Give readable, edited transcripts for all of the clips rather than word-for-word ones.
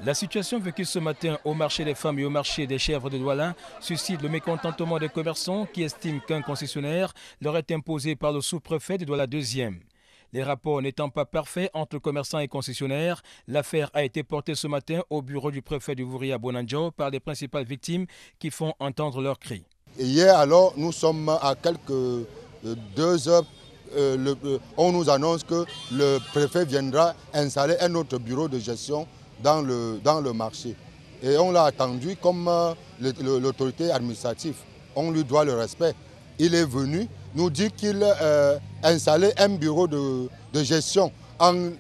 La situation vécue ce matin au marché des femmes et au marché des chèvres de Douala suscite le mécontentement des commerçants qui estiment qu'un concessionnaire leur est imposé par le sous-préfet de Douala 2e. Les rapports n'étant pas parfaits entre commerçants et concessionnaires, l'affaire a été portée ce matin au bureau du préfet de Wouri à Bonanjo par les principales victimes qui font entendre leurs cris. Et hier alors, nous sommes à quelques 2 heures, on nous annonce que le préfet viendra installer un autre bureau de gestion dans le marché. Et on l'a attendu comme l'autorité administrative. On lui doit le respect. Il est venu nous dire qu'il installait un bureau de gestion en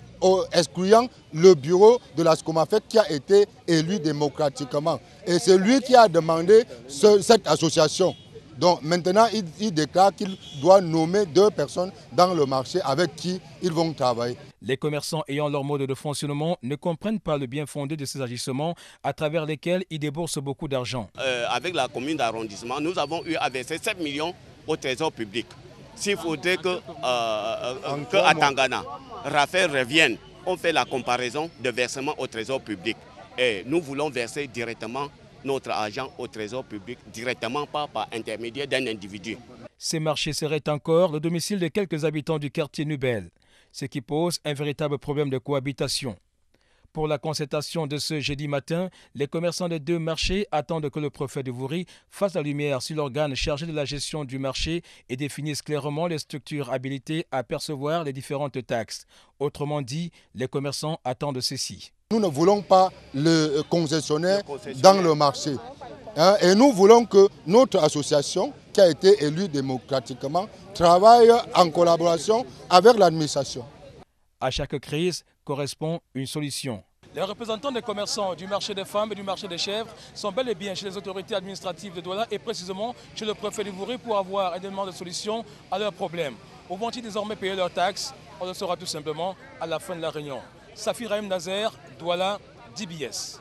excluant le bureau de la SCOMAFEC qui a été élu démocratiquement. Et c'est lui qui a demandé cette association. Donc maintenant, il déclare qu'il doit nommer 2 personnes dans le marché avec qui ils vont travailler. Les commerçants ayant leur mode de fonctionnement ne comprennent pas le bien fondé de ces agissements à travers lesquels ils déboursent beaucoup d'argent. Avec la commune d'arrondissement, nous avons eu à verser 7 millions au trésor public. S'il faudrait qu'à Tangana, Raphaël revienne, on fait la comparaison de versement au trésor public. Et nous voulons verser directement notre argent au trésor public, directement, pas par intermédiaire d'un individu. Ces marchés seraient encore le domicile de quelques habitants du quartier Nubel, ce qui pose un véritable problème de cohabitation. Pour la concertation de ce jeudi matin, les commerçants des 2 marchés attendent que le préfet de Wouri fasse la lumière sur l'organe chargé de la gestion du marché et définisse clairement les structures habilitées à percevoir les différentes taxes. Autrement dit, les commerçants attendent ceci. Nous ne voulons pas le concessionnaire dans le marché. Et nous voulons que notre association, qui a été élue démocratiquement, travaille en collaboration avec l'administration. À chaque crise correspond une solution. Les représentants des commerçants du marché des femmes et du marché des chèvres sont bel et bien chez les autorités administratives de Douala et précisément chez le préfet de Wouri pour avoir un élément de solution à leurs problèmes. Où vont-ils désormais payer leurs taxes? On le saura tout simplement à la fin de la réunion. Safir Rahim Nazer, Douala, DBS.